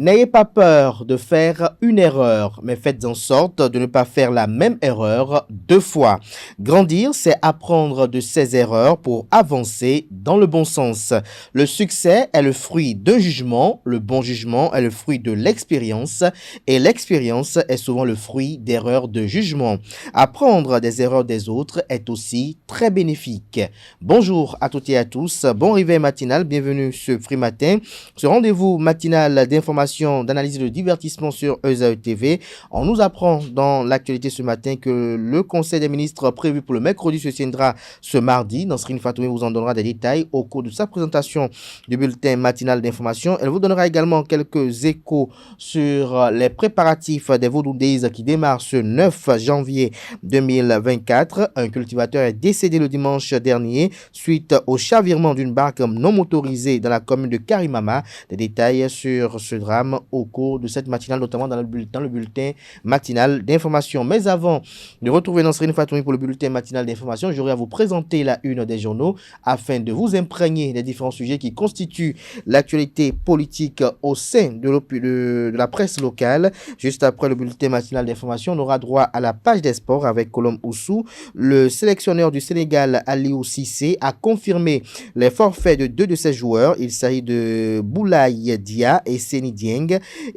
N'ayez pas peur de faire une erreur, mais faites en sorte de ne pas faire la même erreur deux fois. Grandir, c'est apprendre de ses erreurs pour avancer dans le bon sens. Le succès est le fruit d'un jugement, le bon jugement est le fruit de l'expérience et l'expérience est souvent le fruit d'erreurs de jugement. Apprendre des erreurs des autres est aussi très bénéfique. Bonjour à toutes et à tous, bon réveil matinal, bienvenue ce Free Matin, ce rendez-vous matinal d'information, d'analyse et de divertissement sur ESAE TV. On nous apprend dans l'actualité ce matin que le Conseil des ministres prévu pour le mercredi se tiendra ce mardi. Nasrine Fatoumi vous en donnera des détails au cours de sa présentation du bulletin matinal d'information. Elle vous donnera également quelques échos sur les préparatifs des Vodou Days qui démarrent ce 9 janvier 2024. Un cultivateur est décédé le dimanche dernier suite au chavirement d'une barque non motorisée dans la commune de Karimama. Des détails sur ce drame au cours de cette matinale, notamment dans le bulletin matinal d'information. Mais avant de retrouver Nasrine Fatoumi pour le bulletin matinal d'information, j'aurai à vous présenter la une des journaux afin de vous imprégner des différents sujets qui constituent l'actualité politique au sein de la presse locale. Juste après le bulletin matinal d'information, on aura droit à la page des sports avec Colom Oussou. Le sélectionneur du Sénégal, Aliou Cissé, a confirmé les forfaits de deux de ses joueurs. Il s'agit de Boulaye Dia et Seni Dieng.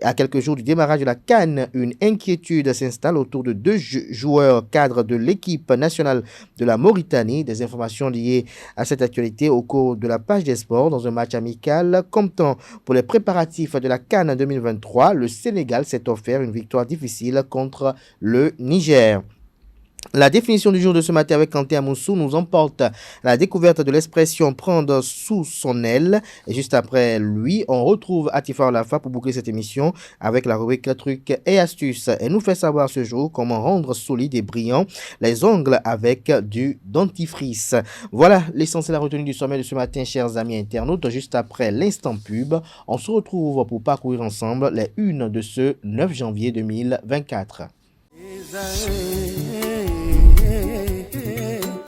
À quelques jours du démarrage de la CAN, une inquiétude s'installe autour de deux joueurs cadres de l'équipe nationale de la Mauritanie. Des informations liées à cette actualité au cours de la page des sports. Dans un match amical comptant pour les préparatifs de la CAN 2023, le Sénégal s'est offert une victoire difficile contre le Niger. La définition du jour de ce matin avec Kanté Amoussou nous emporte à la découverte de l'expression prendre sous son aile. Et juste après lui, on retrouve Atifa Olafa pour boucler cette émission avec la rubrique trucs et astuces. Et nous fait savoir ce jour comment rendre solide et brillant les ongles avec du dentifrice. Voilà l'essentiel à retenir du sommet de ce matin, chers amis internautes. Juste après l'instant pub, on se retrouve pour parcourir ensemble les unes de ce 9 janvier 2024.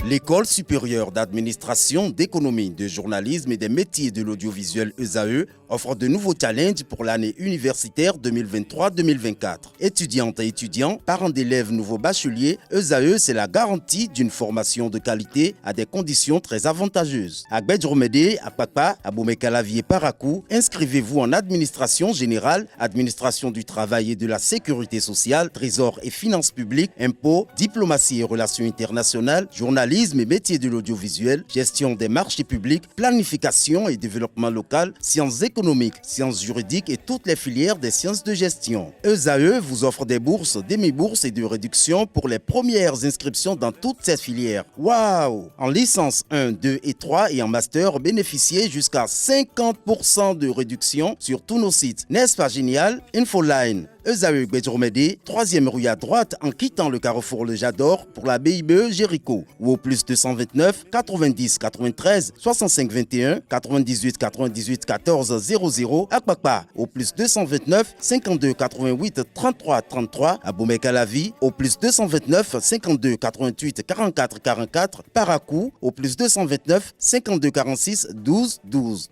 L'École supérieure d'administration, d'économie, de journalisme et des métiers de l'audiovisuel ESAE offre de nouveaux challenges pour l'année universitaire 2023-2024. Étudiantes et étudiants, parents d'élèves nouveaux bacheliers, ESAE, c'est la garantie d'une formation de qualité à des conditions très avantageuses. À Gbedjromede, à Papa, à Boumekalavi et Parakou, inscrivez-vous en administration générale, administration du travail et de la sécurité sociale, trésor et finances publiques, impôts, diplomatie et relations internationales, journalisme et métiers de l'audiovisuel, gestion des marchés publics, planification et développement local, sciences économiques, sciences juridiques et toutes les filières des sciences de gestion. ESAE vous offre des bourses, demi-bourses et de réductions pour les premières inscriptions dans toutes ces filières. Waouh! En licence 1, 2 et 3 et en master, bénéficiez jusqu'à 50% de réduction sur tous nos sites. N'est-ce pas génial? Infoline. ESAE Gbedjromede, 3e rue à droite en quittant le carrefour Le Jador pour la BIBE Jéricho ou au plus 229 90 93 65 21 98 98 14 00 à Kpakpa au plus 229 52 88 33 33 à Boumekalavi au plus 229 52 88 44 44 Parakou au plus 229 52 46 12 12.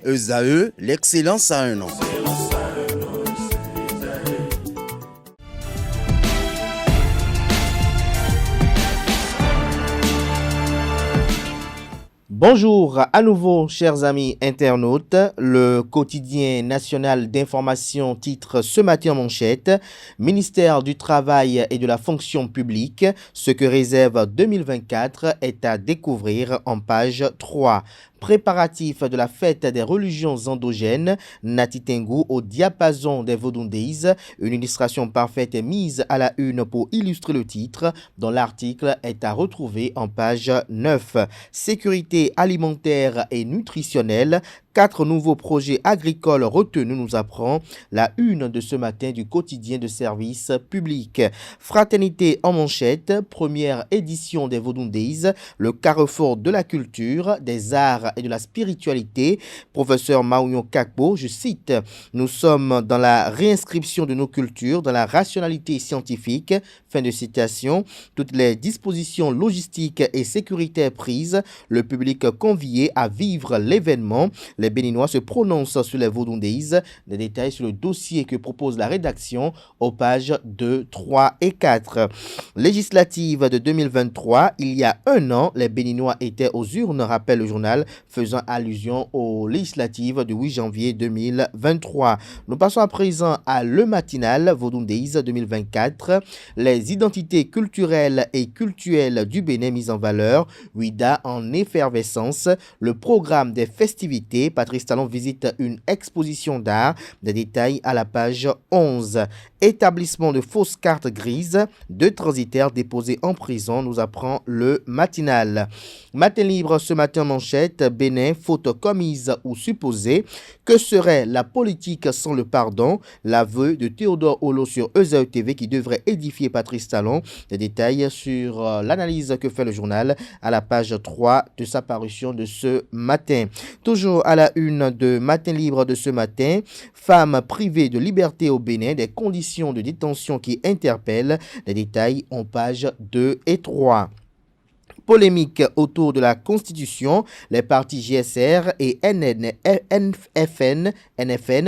ESAE, l'excellence à un nom. Bonjour à nouveau, chers amis internautes. Le quotidien national d'information titre ce matin en manchette « Ministère du Travail et de la Fonction publique, ce que réserve 2024 est à découvrir en page 3 ». Préparatifs de la fête des religions endogènes, Nati Tengu au diapason des Vodou Days. Une illustration parfaite est mise à la une pour illustrer le titre, dont l'article est à retrouver en page 9. Sécurité alimentaire et nutritionnelle. 4 nouveaux projets agricoles retenus, nous apprend la une de ce matin du quotidien de service public. Fraternité en manchette, première édition des Vodou Days, le carrefour de la culture, des arts et de la spiritualité. Professeur Maounion Kakbo, je cite, « Nous sommes dans la réinscription de nos cultures, dans la rationalité scientifique », fin de citation. Toutes les dispositions logistiques et sécuritaires prises, le public convié à vivre l'événement. Les Béninois se prononcent sur les Vodou Days. Des détails sur le dossier que propose la rédaction aux pages 2, 3 et 4. Législative de 2023, il y a un an, les Béninois étaient aux urnes, rappelle le journal, faisant allusion aux législatives du 8 janvier 2023. Nous passons à présent à Le Matinal, Vodou Days 2024. Les identités culturelles et cultuelles du Bénin mises en valeur. Ouida en effervescence. Le programme des festivités. Patrice Talon visite une exposition d'art. Des détails à la page 11. Établissement de fausses cartes grises. 2 transitaires déposés en prison, nous apprend Le Matinal. Matin libre ce matin manchette. Bénin, faute commise ou supposée. Que serait la politique sans le pardon? L'aveu de Théodore Holo sur ESAE TV qui devrait édifier Patrice Talon. Des détails sur l'analyse que fait le journal à la page 3 de sa parution de ce matin. Toujours à la une de Matin libre de ce matin, femmes privées de liberté au Bénin, des conditions de détention qui interpellent. Les détails en pages 2 et 3. Polémique autour de la Constitution, les partis GSR et NFN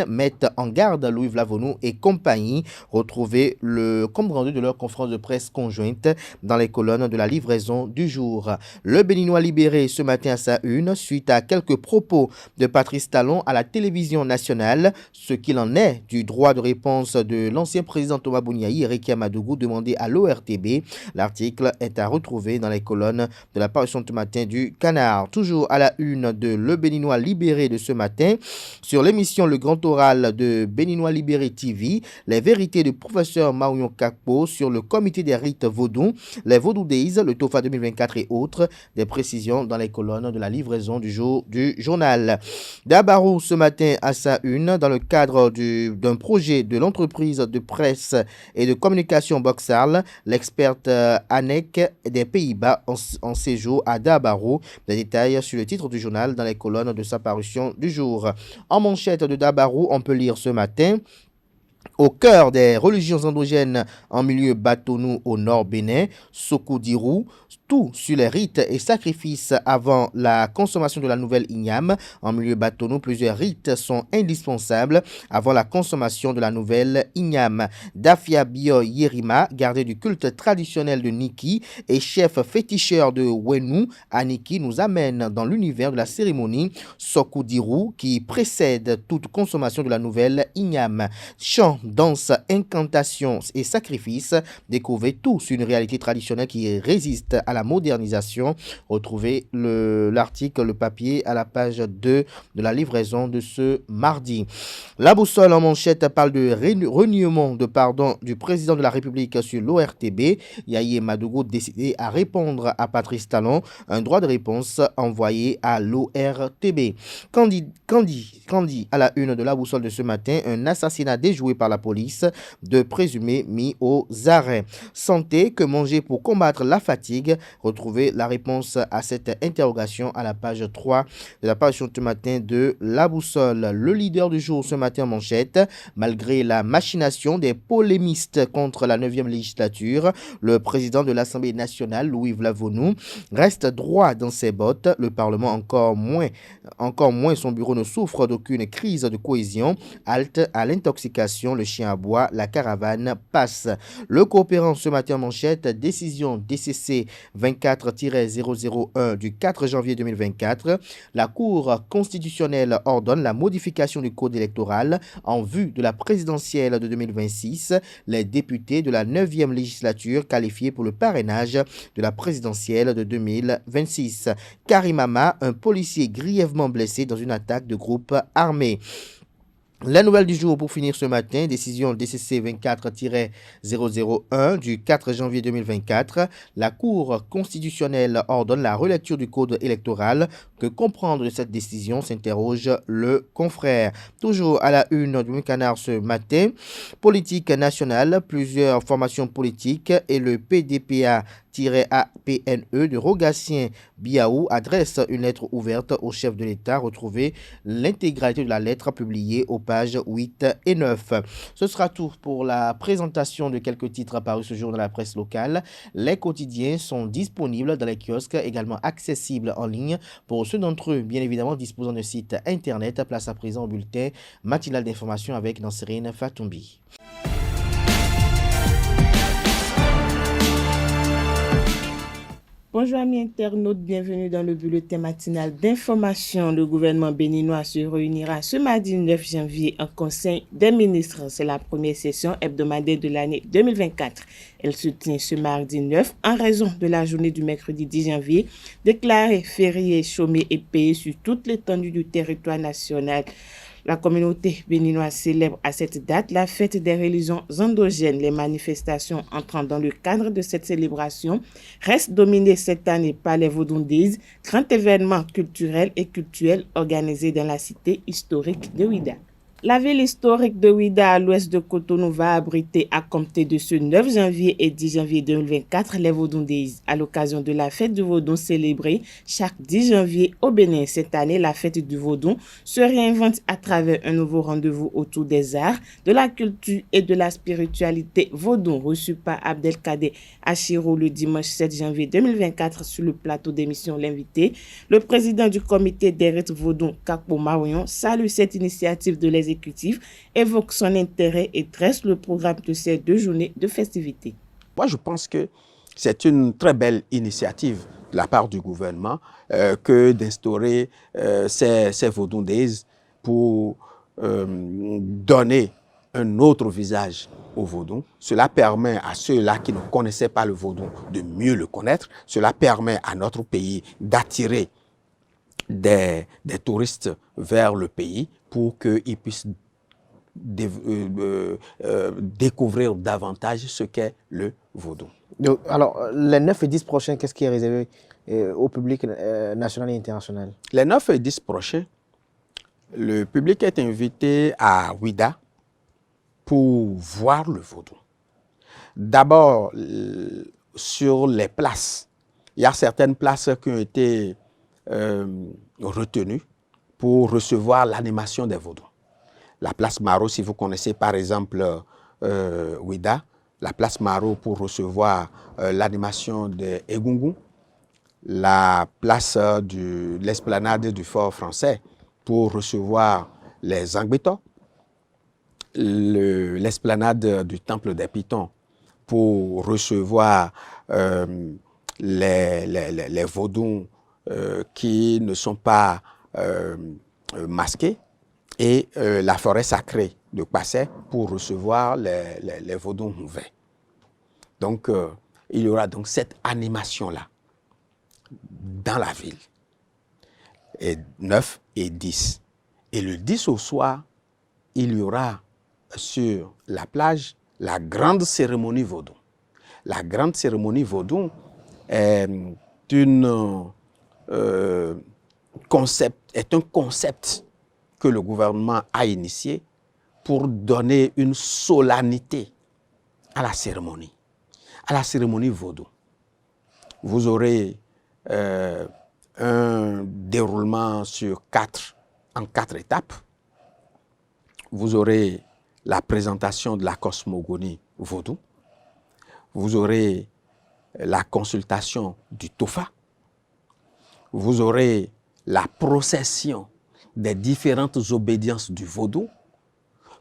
mettent en garde Louis Vlavonou et compagnie. Retrouvez le compte rendu de leur conférence de presse conjointe dans les colonnes de la livraison du jour. Le Béninois libéré ce matin à sa une suite à quelques propos de Patrice Talon à la télévision nationale. Ce qu'il en est du droit de réponse de l'ancien président Thomas Bouniaï et Rekia Madougou demandé à l'ORTB. L'article est à retrouver dans les colonnes de la parution ce matin du Canard. Toujours à la une de Le Béninois libéré de ce matin, sur l'émission Le Grand Oral de Béninois libéré TV, les vérités du professeur Maouyon Kakpo sur le comité des rites vaudou, les Vodou Days, le TOFA 2024 et autres, des précisions dans les colonnes de la livraison du jour du journal. Dabarou ce matin à sa une, dans le cadre d'un projet de l'entreprise de presse et de communication Boxarl, l'experte Anek des Pays-Bas en séjour à Dabarou. Des détails sur le titre du journal dans les colonnes de sa parution du jour. En manchette de Dabarou, on peut lire ce matin: au cœur des religions endogènes en milieu Batonou au nord Bénin, Sokoudirou, tout sur les rites et sacrifices avant la consommation de la nouvelle igname. En milieu Batonou, plusieurs rites sont indispensables avant la consommation de la nouvelle igname. Dafia Bio Yerima, gardé du culte traditionnel de Niki et chef féticheur de Wenou à Niki, nous amène dans l'univers de la cérémonie Sokoudirou qui précède toute consommation de la nouvelle igname. Chant, danse, incantation et sacrifices, découvrez tout sur une réalité traditionnelle qui résiste à la modernisation. Retrouvez l'article, le papier à la page 2 de la livraison de ce mardi. La boussole en manchette parle de reniement de pardon du président de la République sur l'ORTB. Yaye Madougou décidé à répondre à Patrice Talon, un droit de réponse envoyé à l'ORTB. Candy à la une de la boussole de ce matin, un assassinat déjoué par la police, de présumés mis aux arrêts. Santé, que manger pour combattre la fatigue? Retrouvez la réponse à cette interrogation à la page 3 de la page ce matin de La Boussole. Le leader du jour ce matin en manchette, malgré la machination des polémistes contre la 9e législature, le président de l'Assemblée nationale, Louis Vlavonou, reste droit dans ses bottes. Le Parlement encore moins son bureau ne souffre d'aucune crise de cohésion. Halte à l'intoxication, le chien aboie, la caravane passe. Le coopérant ce matin en manchette, décision DCC 24-001 du 4 janvier 2024. La Cour constitutionnelle ordonne la modification du code électoral en vue de la présidentielle de 2026. Les députés de la 9e législature qualifiés pour le parrainage de la présidentielle de 2026. Karimama, un policier grièvement blessé dans une attaque de groupe armé. La nouvelle du jour pour finir ce matin, décision DCC 24-001 du 4 janvier 2024. La Cour constitutionnelle ordonne la relecture du code électoral. Que comprendre de cette décision, s'interroge le confrère. Toujours à la une du Canard ce matin, politique nationale, plusieurs formations politiques et le PDPA APNE de Rogatien Biaou adresse une lettre ouverte au chef de l'État. Retrouvez l'intégralité de la lettre publiée aux pages 8 et 9. Ce sera tout pour la présentation de quelques titres parus ce jour dans la presse locale. Les quotidiens sont disponibles dans les kiosques, également accessibles en ligne pour ceux d'entre eux, bien évidemment, disposant de site internet. Place à présent au bulletin matinal d'information avec Nansérine Fatoumbi. Bonjour amis internautes, bienvenue dans le bulletin matinal d'information. Le gouvernement béninois se réunira ce mardi 9 janvier en Conseil des ministres. C'est la première session hebdomadaire de l'année 2024. Elle se tient ce mardi 9 en raison de la journée du mercredi 10 janvier, déclarée fériée, chômée et payée sur toute l'étendue du territoire national. La communauté béninoise célèbre à cette date la fête des religions endogènes. Les manifestations entrant dans le cadre de cette célébration restent dominées cette année par les Vodundises, grand événement culturel et cultuel organisé dans la cité historique de Ouida. La ville historique de Ouida, à l'ouest de Cotonou, va abriter à compter de ce 9 janvier et 10 janvier 2024 les Vodundises, à l'occasion de la fête du Vaudon célébrée chaque 10 janvier au Bénin. Cette année, la fête du Vaudon se réinvente à travers un nouveau rendez-vous autour des arts, de la culture et de la spiritualité Vaudon, reçu par Abdelkader Achiro le dimanche 7 janvier 2024 sur le plateau d'émission L'Invité. Le président du comité des rites Vaudon, Kakpo Marouillon, salue cette initiative de l'exécutif, évoque son intérêt et dresse le programme de ces 2 journées de festivités. Moi, je pense que c'est une très belle initiative de la part du gouvernement que d'instaurer ces Vaudou Days pour donner un autre visage au vaudou. Cela permet à ceux-là qui ne connaissaient pas le vaudou de mieux le connaître. Cela permet à notre pays d'attirer des touristes vers le pays pour qu'ils puissent découvrir davantage ce qu'est le vaudou. Donc, alors, les 9 et 10 prochains, qu'est-ce qui est réservé au public national et international? Les 9 et 10 prochains, le public est invité à Ouida pour voir le vaudou. D'abord, sur les places, il y a certaines places qui ont été retenues pour recevoir l'animation des vaudous. La place Maro, si vous connaissez par exemple Ouida, la place Maro pour recevoir l'animation des Egungun, la place de l'esplanade du Fort Français pour recevoir les Angbeto, l'esplanade du Temple des Pitons pour recevoir les vaudous qui ne sont pas masqués, et la forêt sacrée de Passé pour recevoir les vaudous mauvais. Donc, il y aura donc cette animation-là dans la ville, et 9 et 10. Et le 10 au soir, il y aura sur la plage la grande cérémonie vaudou. La grande cérémonie vaudou est un concept que le gouvernement a initié pour donner une solennité à la cérémonie vaudou. Vous aurez un déroulement en 4 étapes. Vous aurez la présentation de la cosmogonie vaudou. Vous aurez la consultation du Tofa. Vous aurez la procession des différentes obédiences du vaudou.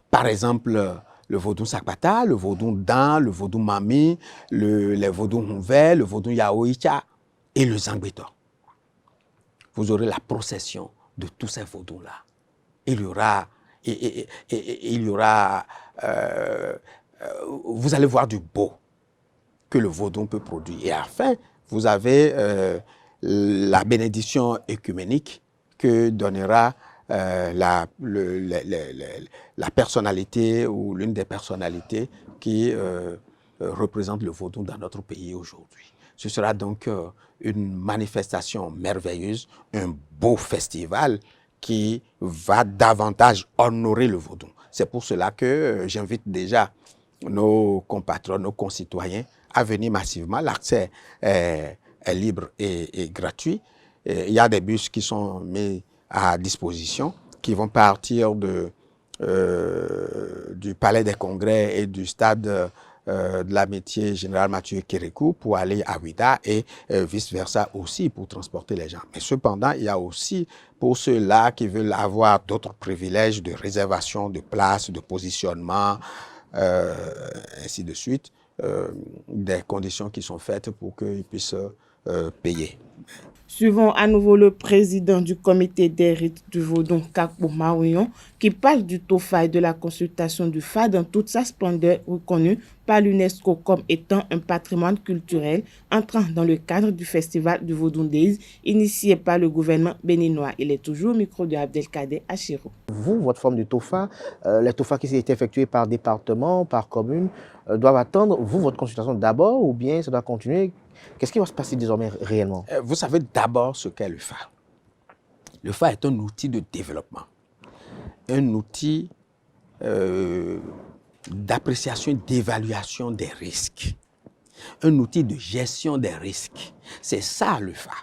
Par exemple, le vaudou Sakpata, le vaudou Dan, le vaudou Mami, les vaudou Houvé, le vaudou Yaoïcha et le Zangbeto. Vous aurez la procession de tous ces vaudous-là. Vous allez voir du beau que le vaudou peut produire. Et enfin, vous avez la bénédiction œcuménique que donnera la personnalité ou l'une des personnalités qui représente le vaudou dans notre pays aujourd'hui. Ce sera donc une manifestation merveilleuse, un beau festival qui va davantage honorer le vaudou. C'est pour cela que j'invite déjà nos compatriotes, nos concitoyens à venir massivement. L'accès est libre et gratuit. Il y a des bus qui sont mis à disposition, qui vont partir du Palais des Congrès et du stade de l'amitié Général Mathieu Kérékou pour aller à Ouidah et vice-versa aussi pour transporter les gens. Mais cependant, il y a aussi pour ceux-là qui veulent avoir d'autres privilèges de réservation de places, de positionnement, ainsi de suite, des conditions qui sont faites pour qu'ils puissent payer. Suivons à nouveau le président du comité des rites du Vaudon, Kakpo Marouillon, qui parle du TOFA et de la consultation du Fa dans toute sa splendeur, reconnue par l'UNESCO comme étant un patrimoine culturel entrant dans le cadre du festival du Vaudou Days, initié par le gouvernement béninois. Il est toujours au micro de Abdelkader Achiro. Vous, votre forme de TOFA, les TOFA qui été effectués par département, par commune, doivent attendre, vous, votre consultation d'abord ou bien ça doit continuer? Qu'est-ce qui va se passer désormais réellement? Vous savez d'abord ce qu'est le Fa. Le Fa est un outil de développement, un outil d'appréciation et d'évaluation des risques, un outil de gestion des risques. C'est ça le Fa,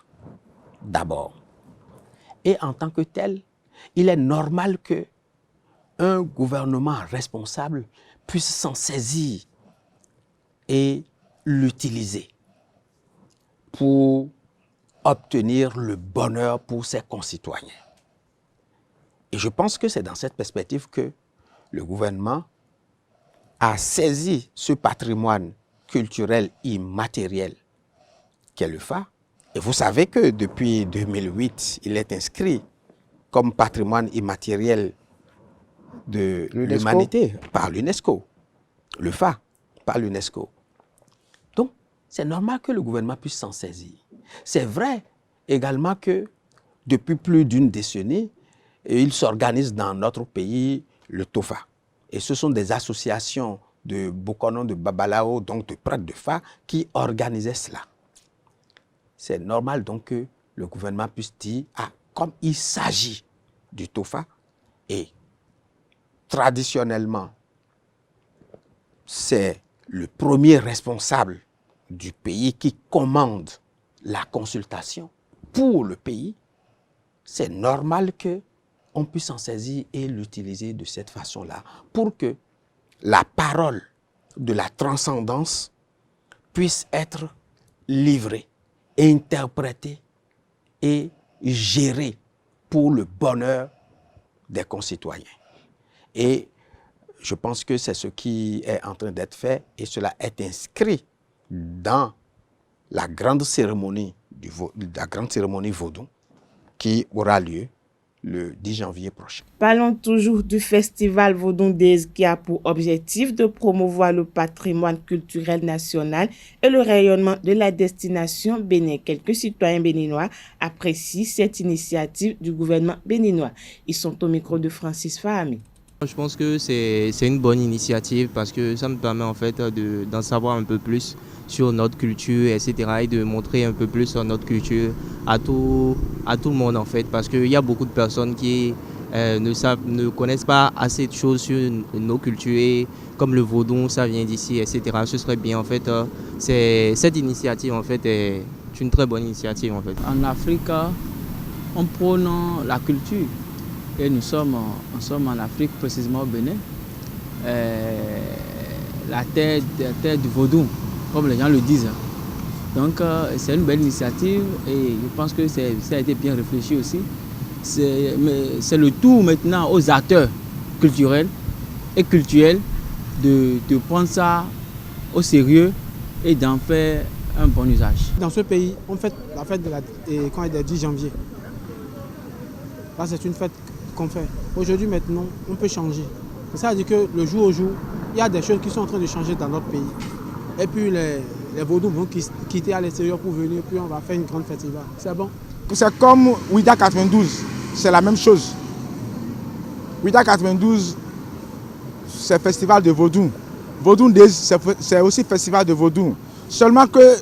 d'abord. Et en tant que tel, il est normal qu'un gouvernement responsable puisse s'en saisir et l'utiliser pour obtenir le bonheur pour ses concitoyens. Et je pense que c'est dans cette perspective que le gouvernement a saisi ce patrimoine culturel immatériel qu'est le Fa. Et vous savez que depuis 2008, il est inscrit comme patrimoine immatériel de l'humanité par l'UNESCO. Le Fa, par l'UNESCO. Donc, c'est normal que le gouvernement puisse s'en saisir. C'est vrai également que depuis plus d'une décennie, il s'organise dans notre pays le TOFA. Et ce sont des associations de Bokonon, de Babalao, donc de prêtres de Fa, qui organisaient cela. C'est normal donc que le gouvernement puisse dire, ah, comme il s'agit du TOFA, et traditionnellement, c'est le premier responsable du pays qui commande la consultation pour le pays, c'est normal qu'on puisse en saisir et l'utiliser de cette façon-là pour que la parole de la transcendance puisse être livrée, interprétée et gérée pour le bonheur des concitoyens. Et je pense que c'est ce qui est en train d'être fait et cela est inscrit dans la grande cérémonie vaudou qui aura lieu le 10 janvier prochain. Parlons toujours du festival Vaudou Days qui a pour objectif de promouvoir le patrimoine culturel national et le rayonnement de la destination Bénin. Quelques citoyens béninois apprécient cette initiative du gouvernement béninois. Ils sont au micro de Francis Fahami. Je pense que c'est une bonne initiative parce que ça me permet en fait d'en savoir un peu plus sur notre culture, etc. et de montrer un peu plus notre culture à tout le monde en fait parce qu'il y a beaucoup de personnes qui ne connaissent pas assez de choses sur nos cultures et comme le vaudou, ça vient d'ici, etc. Ce serait bien en fait, cette initiative en fait est une très bonne initiative en fait. En Afrique, on prône la culture. Et nous sommes en Afrique, précisément au Bénin, la terre du vaudou, comme les gens le disent. Donc c'est une belle initiative et je pense que ça a été bien réfléchi aussi. C'est le tour maintenant aux acteurs culturels et cultuels de prendre ça au sérieux et d'en faire un bon usage. Dans ce pays, on fête la fête du 10 janvier. Là, c'est une fête qu'on fait. Aujourd'hui, maintenant, on peut changer. Ça veut dire que le jour au jour, il y a des choses qui sont en train de changer dans notre pays. Et puis les vaudous vont quitter à l'extérieur pour venir, puis on va faire une grande festival. C'est bon. C'est comme Ouidah 92, c'est la même chose. Ouidah 92, c'est festival de vaudou. Vaudou Days, c'est aussi festival de vaudou. Seulement que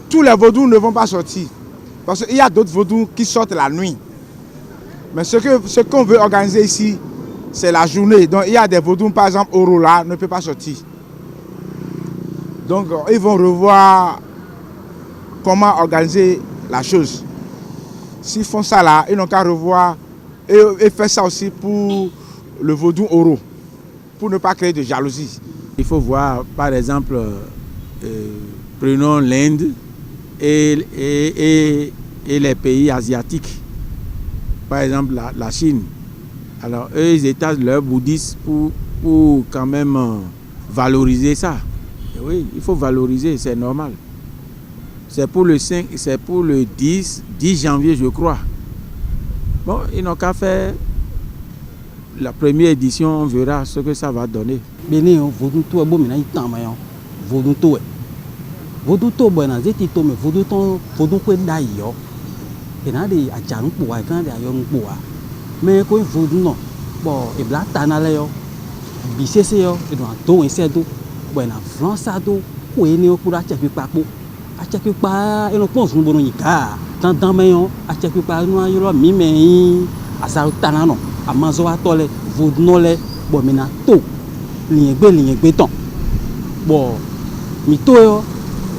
tous les vaudous ne vont pas sortir. Parce qu'il y a d'autres vaudous qui sortent la nuit. Mais ce qu'on veut organiser ici, c'est la journée. Donc il y a des vaudous, par exemple, Orola ne peut pas sortir. Donc ils vont revoir comment organiser la chose. S'ils font ça là, ils n'ont qu'à revoir et faire ça aussi pour le vaudou oro, pour ne pas créer de jalousie. Il faut voir, par exemple, prenons l'Inde et les pays asiatiques. Par exemple, la Chine. Alors, eux, ils étagent leur bouddhisme pour quand même valoriser ça. Et oui, il faut valoriser, c'est normal. C'est pour le 10 janvier, je crois. Bon, ils n'ont qu'à faire la première édition, on verra ce que ça va donner. Bénin, vaudou tout est bon, mais il est temps, vaudou tout est. Vaudou tout est bon, mais vaudou tout est d'ailleurs. Et là, il y a des gens qui ont des mais quand vaudou non, bon, et bla tanale BCC yo, et dans tout et c'est tout. Bon, en France ça tout, ou est né pour acheter pas pour acheter pas, et on pense nous bon nika. Tant mais on acheter pas nous yo mi mais asa tanano, amazo atole, vaudou non le, bon mais na tout. Ligne béton. Bon, mi to yo,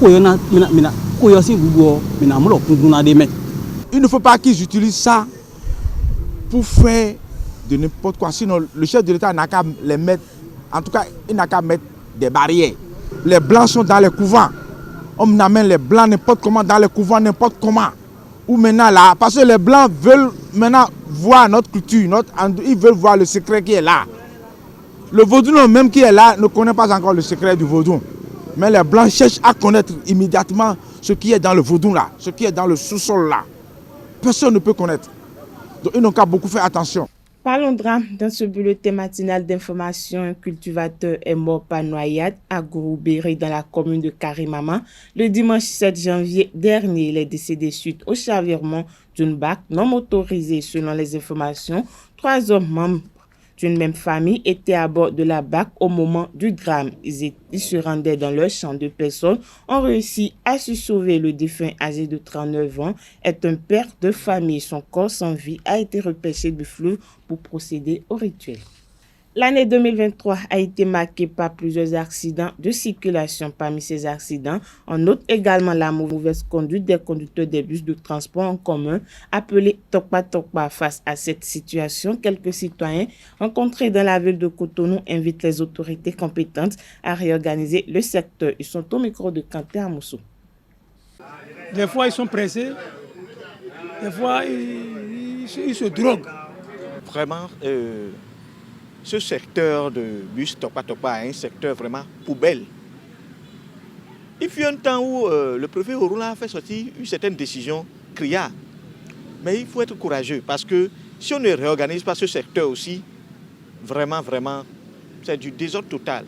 ko yo na mina ko yo si gugo, mina mo lo kungu na de me. Il ne faut pas qu'ils utilisent ça pour faire de n'importe quoi. Sinon, le chef de l'État n'a qu'à les mettre, en tout cas, il n'a qu'à mettre des barrières. Les Blancs sont dans les couvents. On amène les Blancs n'importe comment dans les couvents, n'importe comment. Ou maintenant là, parce que les Blancs veulent maintenant voir notre culture, ils veulent voir le secret qui est là. Le vaudou même qui est là ne connaît pas encore le secret du vaudou. Mais les Blancs cherchent à connaître immédiatement ce qui est dans le vaudou là, ce qui est dans le sous-sol là. Personne ne peut connaître. Donc ils n'ont qu'à beaucoup faire attention. Parlons drame. Dans ce bulletin matinal d'information, un cultivateur est mort par noyade à Gouroubéry dans la commune de Karimama. Le dimanche 7 janvier dernier, il est décédé suite au chavirement d'une barque non motorisée. Selon les informations, 3 hommes membres d'une même famille étaient à bord de la barque au moment du drame. Ils se rendaient dans leur champ. 2 personnes ont réussi à se sauver. Le défunt, âgé de 39 ans, est un père de famille. Son corps sans vie a été repêché du fleuve pour procéder au rituel. L'année 2023 a été marquée par plusieurs accidents de circulation. Parmi ces accidents, on note également la mauvaise conduite des conducteurs des bus de transport en commun, appelés Tokpa Tokpa. Face à cette situation, quelques citoyens rencontrés dans la ville de Cotonou invitent les autorités compétentes à réorganiser le secteur. Ils sont au micro de Kanté Amoussou. Des fois, ils sont pressés. Des fois, ils se droguent. Vraiment, ce secteur de bus Tokpa Tokpa est un secteur vraiment poubelle. Il fut un temps où le préfet Orula a fait sortir une certaine décision criarde. Mais il faut être courageux parce que si on ne réorganise pas ce secteur aussi, vraiment, c'est du désordre total.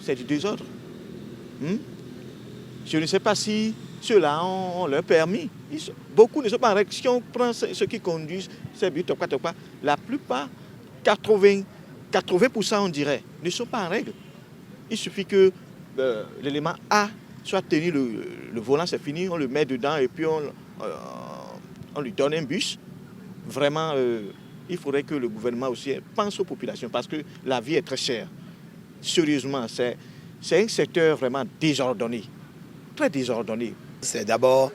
C'est du désordre. Je ne sais pas si ceux-là ont leur permis. Beaucoup ne sont pas en règle. Si on prend ceux qui conduisent ces bus Tokpa Tokpa, la plupart, 80% on dirait, ne sont pas en règle. Il suffit que l'élément A soit tenu, le volant c'est fini, on le met dedans et puis on lui donne un bus. Vraiment, il faudrait que le gouvernement aussi pense aux populations parce que la vie est très chère. Sérieusement, c'est un secteur vraiment désordonné, très désordonné. C'est d'abord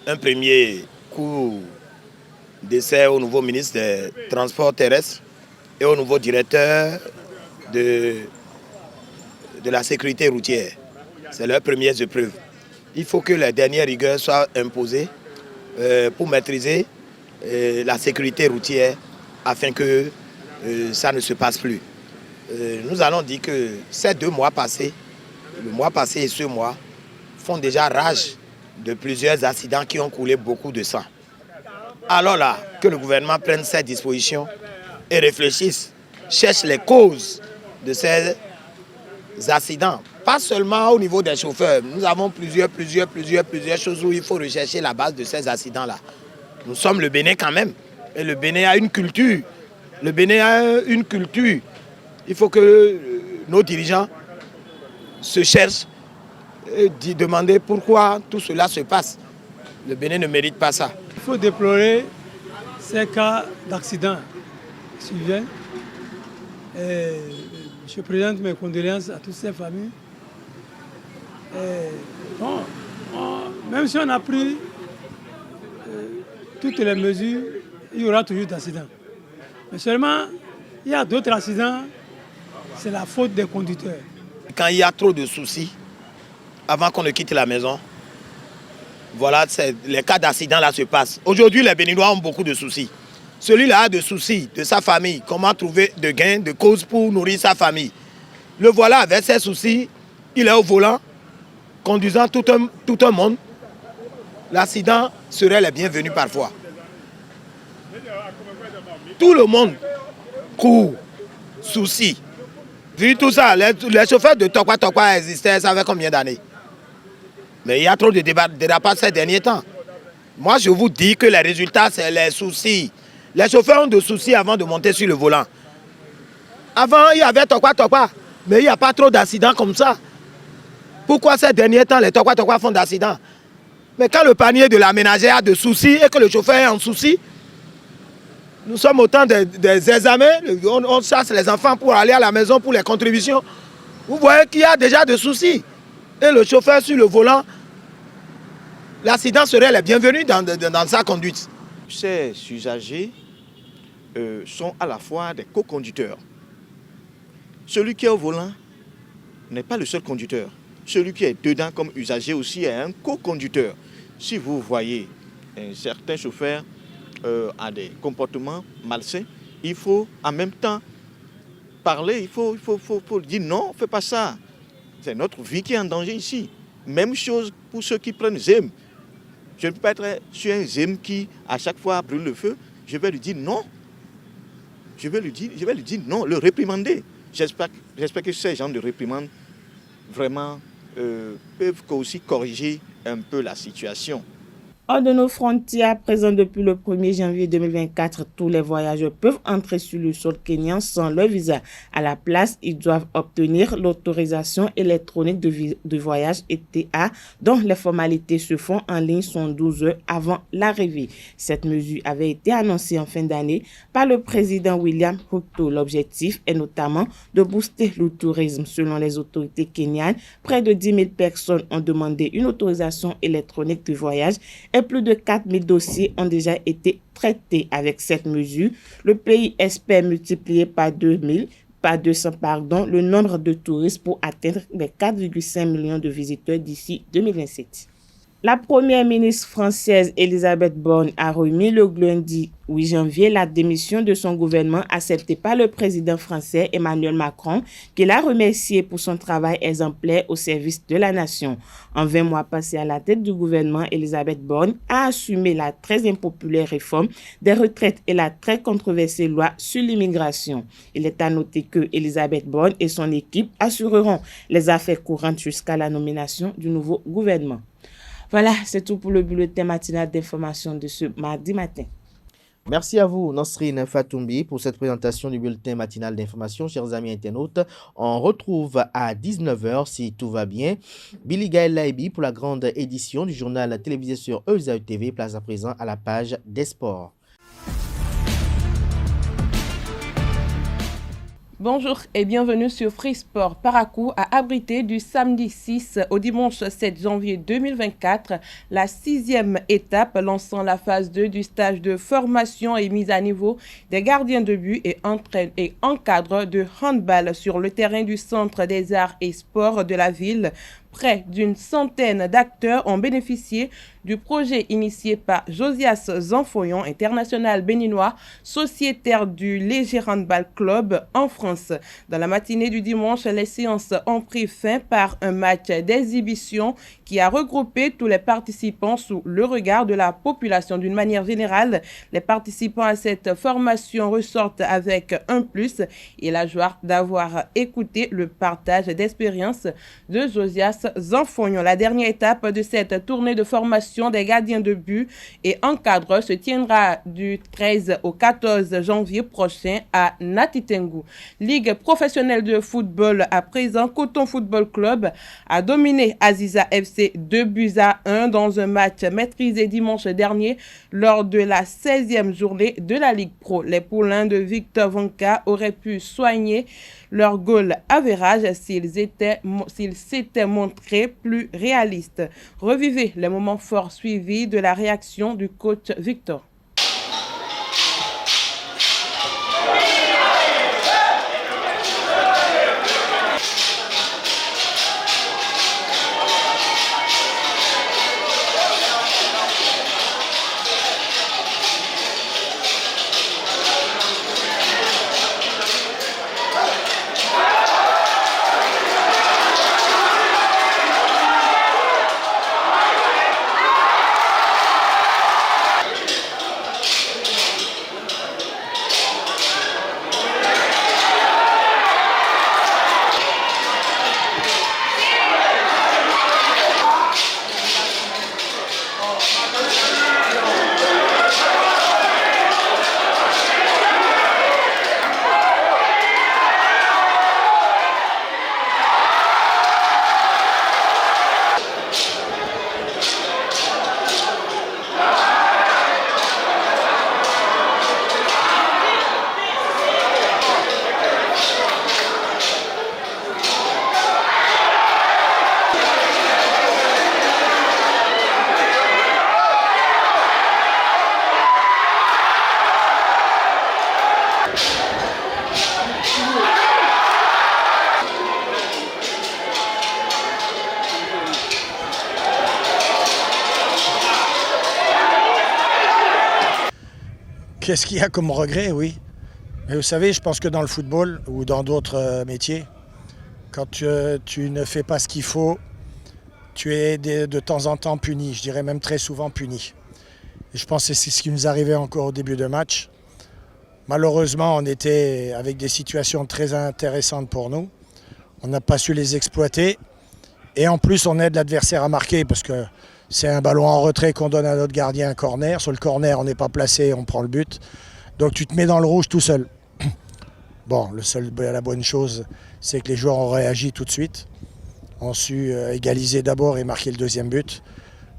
un premier coup d'essai au nouveau ministre des Transports terrestres et au nouveau directeur de la sécurité routière. C'est leurs premières épreuves. Il faut que les dernières rigueurs soient imposées pour maîtriser la sécurité routière afin que ça ne se passe plus. Nous allons dire que ces 2 mois passés, le mois passé et ce mois, font déjà rage de plusieurs accidents qui ont coulé beaucoup de sang. Alors là, que le gouvernement prenne ces dispositions et réfléchisse, cherche les causes de ces accidents. Pas seulement au niveau des chauffeurs. Nous avons plusieurs choses où il faut rechercher la base de ces accidents-là. Nous sommes le Bénin quand même. Et le Bénin a une culture. Le Bénin a une culture. Il faut que nos dirigeants se cherchent et demander pourquoi tout cela se passe. Le Bénin ne mérite pas ça. Il faut déplorer ces cas d'accident. Je présente mes condoléances à toutes ces familles. Même si on a pris toutes les mesures, il y aura toujours d'accidents. Mais seulement, il y a d'autres accidents, c'est la faute des conducteurs. Quand il y a trop de soucis, avant qu'on ne quitte la maison, voilà, les cas d'accident là se passent. Aujourd'hui, les Béninois ont beaucoup de soucis. Celui-là a des soucis de sa famille, comment trouver de gains, de causes pour nourrir sa famille. Le voilà avec ses soucis, il est au volant, conduisant tout un monde. L'accident serait le bienvenu parfois. Tout le monde court, souci. Vu tout ça, les chauffeurs de Tokwa existaient, ça fait combien d'années? Mais il y a trop de dérapage ces derniers temps. Moi, je vous dis que les résultats, c'est les soucis. Les chauffeurs ont des soucis avant de monter sur le volant. Avant, il y avait Tokwa, mais il n'y a pas trop d'accidents comme ça. Pourquoi ces derniers temps, les Tokwa font d'accidents? Mais quand le panier de la ménagère a de soucis et que le chauffeur est en souci, nous sommes au temps des examens, on chasse les enfants pour aller à la maison pour les contributions. Vous voyez qu'il y a déjà des soucis. Et le chauffeur sur le volant, l'accident serait le bienvenu dans sa conduite. Ces usagers sont à la fois des co-conducteurs. Celui qui est au volant n'est pas le seul conducteur. Celui qui est dedans comme usager aussi est un co-conducteur. Si vous voyez certains chauffeurs a des comportements malsains, il faut en même temps parler, il faut dire non, fais pas ça. C'est notre vie qui est en danger ici. Même chose pour ceux qui prennent ZEM. Je ne peux pas être sur un ZEM qui, à chaque fois, brûle le feu. Je vais lui dire non. Je vais lui dire non, le réprimander. J'espère que ces gens de réprimande vraiment peuvent aussi corriger un peu la situation. Hors de nos frontières, présent depuis le 1er janvier 2024, tous les voyageurs peuvent entrer sur le sol kenyan sans leur visa. À la place, ils doivent obtenir l'autorisation électronique de voyage ETA, dont les formalités se font en ligne 112 heures avant l'arrivée. Cette mesure avait été annoncée en fin d'année par le président William Ruto. L'objectif est notamment de booster le tourisme. Selon les autorités kenyanes, près de 10 000 personnes ont demandé une autorisation électronique de voyage et plus de 4 000 dossiers ont déjà été traités. Avec cette mesure, le pays espère multiplier par 200 le nombre de touristes pour atteindre les 4,5 millions de visiteurs d'ici 2027. La première ministre française Elisabeth Borne a remis le lundi 8 janvier la démission de son gouvernement acceptée par le président français Emmanuel Macron, qui l'a remercié pour son travail exemplaire au service de la nation. En 20 mois passés à la tête du gouvernement, Elisabeth Borne a assumé la très impopulaire réforme des retraites et la très controversée loi sur l'immigration. Il est à noter que Elisabeth Borne et son équipe assureront les affaires courantes jusqu'à la nomination du nouveau gouvernement. Voilà, c'est tout pour le bulletin matinal d'information de ce mardi matin. Merci à vous, Nasrine Fatoumbi, pour cette présentation du bulletin matinal d'information. Chers amis internautes, on retrouve à 19h, si tout va bien, Billy Gaël Laibi pour la grande édition du journal télévisé sur ESAE TV. Place à présent à la page des sports. Bonjour et bienvenue sur Free Sport. Parakou a abrité du samedi 6 au dimanche 7 janvier 2024 la 6e étape lançant la phase 2 du stage de formation et mise à niveau des gardiens de but et encadre de handball sur le terrain du Centre des Arts et Sports de la ville. Près d'une centaine d'acteurs ont bénéficié du projet initié par Josias Zanfoyon, international béninois, sociétaire du Léger Handball Club en France. Dans la matinée du dimanche, les séances ont pris fin par un match d'exhibition qui a regroupé tous les participants sous le regard de la population. D'une manière générale, les participants à cette formation ressortent avec un plus et la joie d'avoir écouté le partage d'expériences de Josias Zanfoyon. La dernière étape de cette tournée de formation des gardiens de but et encadreurs se tiendra du 13 au 14 janvier prochain à Natitengu. Ligue professionnelle de football à présent, Coton Football Club a dominé Aziza FC laissé 2-1 dans un match maîtrisé dimanche dernier lors de la 16e journée de la Ligue Pro. Les poulains de Victor Vanka auraient pu soigner leur goal average s'ils s'étaient montrés plus réalistes. Revivez les moments forts suivis de la réaction du coach Victor. Qu'est-ce qu'il y a comme regret, oui. Mais vous savez, je pense que dans le football ou dans d'autres métiers, quand tu ne fais pas ce qu'il faut, tu es de temps en temps puni, je dirais même très souvent puni. Et je pense que c'est ce qui nous arrivait encore au début de match. Malheureusement, on était avec des situations très intéressantes pour nous. On n'a pas su les exploiter. Et en plus, on aide l'adversaire à marquer parce que c'est un ballon en retrait qu'on donne à notre gardien, un corner. Sur le corner, on n'est pas placé, on prend le but. Donc tu te mets dans le rouge tout seul. Bon, la bonne chose, c'est que les joueurs ont réagi tout de suite. Ont su égaliser d'abord et marquer le deuxième but.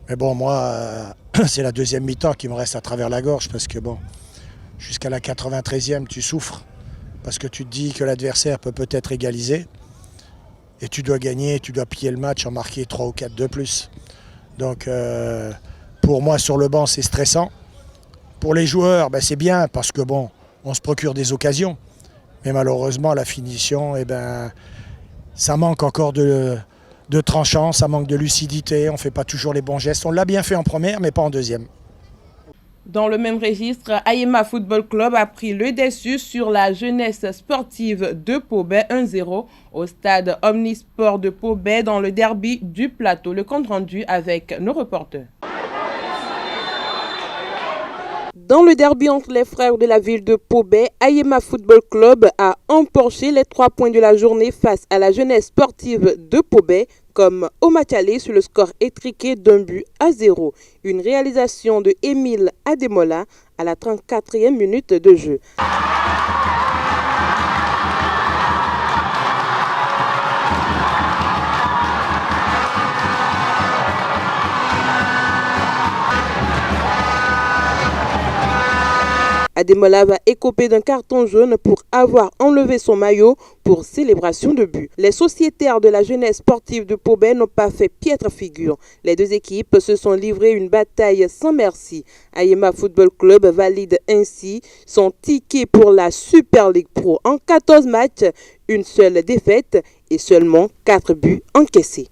Mais bon, moi, c'est la deuxième mi-temps qui me reste à travers la gorge parce que bon, jusqu'à la 93e, tu souffres. Parce que tu te dis que l'adversaire peut-être égaliser. Et tu dois gagner, tu dois plier le match, en marquer 3 ou 4 de plus. Donc pour moi sur le banc c'est stressant. Pour les joueurs c'est bien parce que bon, on se procure des occasions. Mais malheureusement la finition, ça manque encore de tranchant, ça manque de lucidité, on ne fait pas toujours les bons gestes. On l'a bien fait en première mais pas en deuxième. Dans le même registre, Ayema Football Club a pris le dessus sur la jeunesse sportive de Pau-Bay 1-0 au stade Omnisport de Pau-Bay dans le derby du plateau. Le compte rendu avec nos reporters. Dans le derby entre les frères de la ville de Pau-Bay, Ayema Football Club a emporté les 3 points de la journée face à la jeunesse sportive de Pau-Bay, comme au match aller sur le score étriqué d'1-0. Une réalisation de Émile Ademola à la 34e minute de jeu. Ademola va écoper d'un carton jaune pour avoir enlevé son maillot pour célébration de but. Les sociétaires de la jeunesse sportive de Pau-Bay n'ont pas fait piètre figure. Les deux équipes se sont livrées une bataille sans merci. Ayema Football Club valide ainsi son ticket pour la Super League Pro. En 14 matchs, une seule défaite et seulement 4 buts encaissés.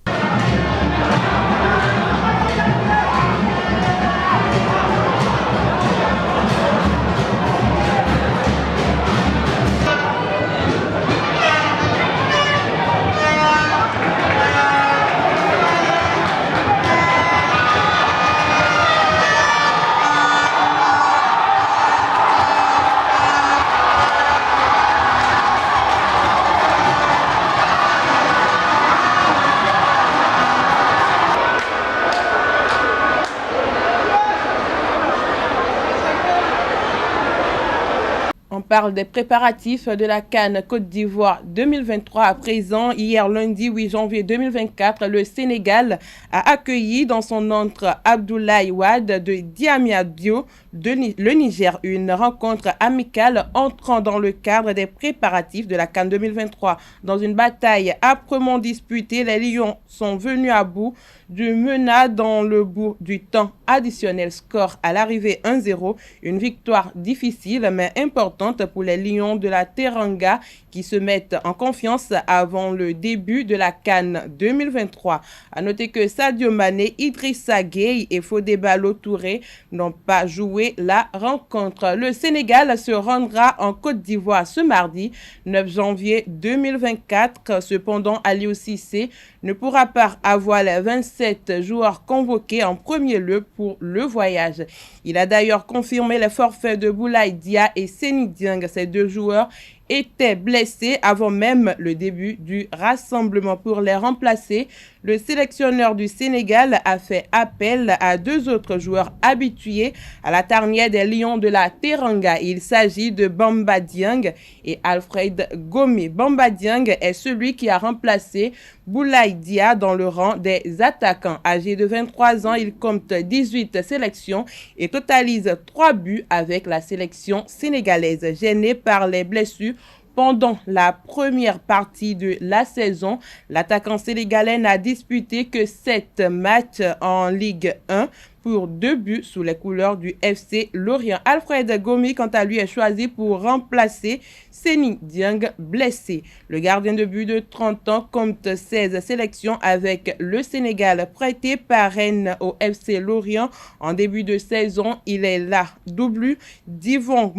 parle des préparatifs de la CAN Côte d'Ivoire 2023 à présent. Hier lundi 8 janvier 2024, le Sénégal a accueilli dans son antre Abdoulaye Wade de Diamniadio, le Niger, une rencontre amicale entrant dans le cadre des préparatifs de la CAN 2023. Dans une bataille âprement disputée, les Lions sont venus à bout du MENA dans le bout du temps additionnel. Score à l'arrivée 1-0, une victoire difficile mais importante pour les Lions de la Teranga qui se mettent en confiance avant le début de la CAN 2023. À noter que Sadio Mané, Idrissa Gueye et Fodé Ballo-Touré n'ont pas joué la rencontre. Le Sénégal se rendra en Côte d'Ivoire ce mardi 9 janvier 2024. Cependant, Aliou Cissé ne pourra pas avoir les 27 joueurs convoqués en premier lieu pour le voyage. Il a d'ailleurs confirmé les forfaits de Boulaye Dia et Seny Dieng. Ces deux joueurs étaient blessés avant même le début du rassemblement. Pour les remplacer, le sélectionneur du Sénégal a fait appel à deux autres joueurs habitués à la charnière des Lions de la Teranga. Il s'agit de Bamba Dieng et Alfred Gomis. Bamba Dieng est celui qui a remplacé Boulaye Dia dans le rang des attaquants. Âgé de 23 ans, il compte 18 sélections et totalise 3 buts avec la sélection sénégalaise. Gêné par les blessures pendant la première partie de la saison, l'attaquant sénégalais n'a disputé que 7 matchs en Ligue 1 pour 2 buts sous les couleurs du FC Lorient. Alfred Gomis, quant à lui, est choisi pour remplacer Seny Dieng, blessé. Le gardien de but de 30 ans compte 16 sélections avec le Sénégal. Prêté par Rennes au FC Lorient en début de saison, il est là double d'Yvon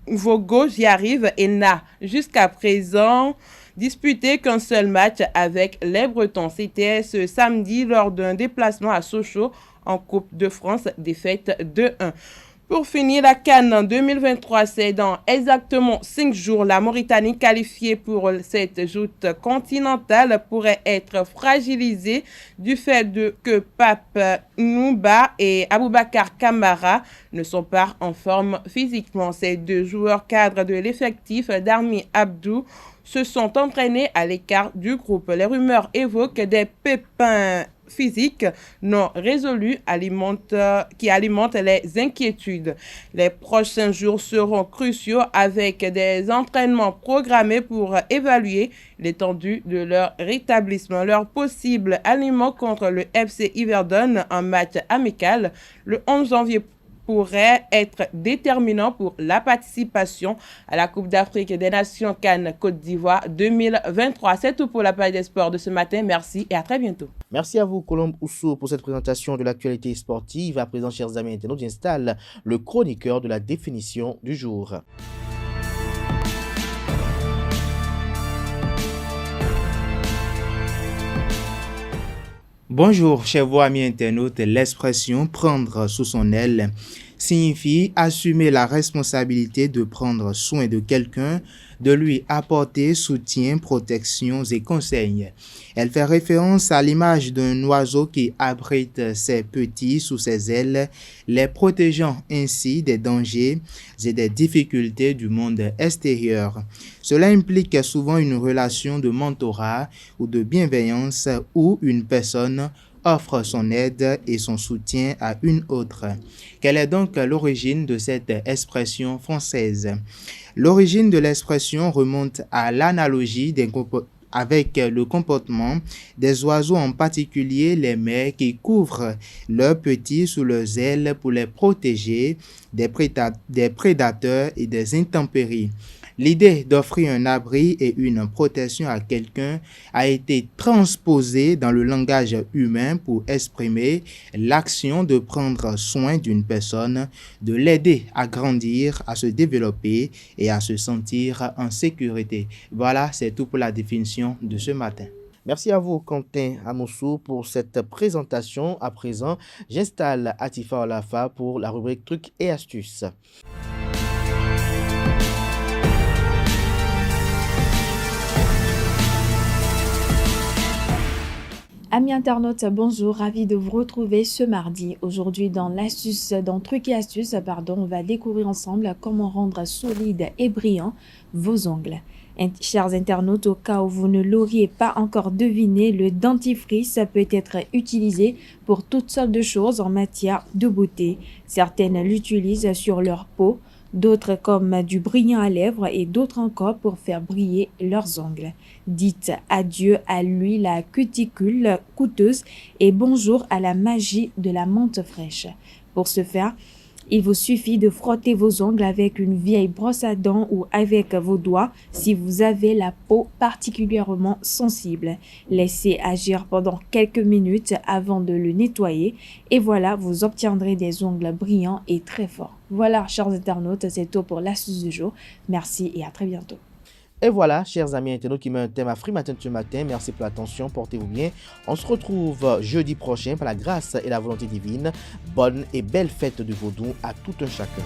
Vogo, j'y arrive, et n'a jusqu'à présent disputé qu'un seul match avec les Bretons. C'était ce samedi lors d'un déplacement à Sochaux en Coupe de France, défaite 2-1. Pour finir, la CAN 2023, c'est dans exactement 5 jours. La Mauritanie, qualifiée pour cette joute continentale, pourrait être fragilisée du fait que Pape Nouba et Aboubakar Kamara ne sont pas en forme physiquement. Ces deux joueurs cadres de l'effectif d'Armi Abdou se sont entraînés à l'écart du groupe. Les rumeurs évoquent des pépins physiques non résolus qui alimentent les inquiétudes. Les prochains jours seront cruciaux avec des entraînements programmés pour évaluer l'étendue de leur rétablissement. Leur possible alignement contre le FC Yverdon en match amical le 11 janvier pourrait être déterminant pour la participation à la Coupe d'Afrique des Nations CAN Côte d'Ivoire 2023. C'est tout pour la page des sports de ce matin. Merci et à très bientôt. Merci à vous, Colombe Ousso, pour cette présentation de l'actualité sportive. À présent, chers amis internautes, j'installe le chroniqueur de la définition du jour. Bonjour, chers vous amis internautes. L'expression « prendre sous son aile » signifie assumer la responsabilité de prendre soin de quelqu'un, de lui apporter soutien, protection et conseils. Elle fait référence à l'image d'un oiseau qui abrite ses petits sous ses ailes, les protégeant ainsi des dangers et des difficultés du monde extérieur. Cela implique souvent une relation de mentorat ou de bienveillance où une personne offre son aide et son soutien à une autre. Quelle est donc l'origine de cette expression française? L'origine de l'expression remonte à l'analogie avec le comportement des oiseaux, en particulier les mères qui couvrent leurs petits sous leurs ailes pour les protéger des prédateurs et des intempéries. L'idée d'offrir un abri et une protection à quelqu'un a été transposée dans le langage humain pour exprimer l'action de prendre soin d'une personne, de l'aider à grandir, à se développer et à se sentir en sécurité. Voilà, c'est tout pour la définition de ce matin. Merci à vous, Quentin Amoussou, pour cette présentation. À présent, j'installe Atifa Olafa pour la rubrique Trucs et astuces. Amis internautes, bonjour, ravi de vous retrouver ce mardi. Aujourd'hui, dans Trucs et Astuces, on va découvrir ensemble comment rendre solides et brillants vos ongles. Chers internautes, au cas où vous ne l'auriez pas encore deviné, le dentifrice peut être utilisé pour toutes sortes de choses en matière de beauté. Certaines l'utilisent sur leur peau, d'autres comme du brillant à lèvres et d'autres encore pour faire briller leurs ongles. Dites adieu à l'huile à cuticule coûteuse et bonjour à la magie de la menthe fraîche. Pour ce faire, il vous suffit de frotter vos ongles avec une vieille brosse à dents ou avec vos doigts si vous avez la peau particulièrement sensible. Laissez agir pendant quelques minutes avant de le nettoyer et voilà, vous obtiendrez des ongles brillants et très forts. Voilà, chers internautes, c'est tout pour l'astuce du jour. Merci et à très bientôt. Et voilà, chers amis internautes qui met un thème à Free Matin ce matin. Merci pour l'attention, portez-vous bien. On se retrouve jeudi prochain par la grâce et la volonté divine. Bonne et belle fête de Vaudou à tout un chacun.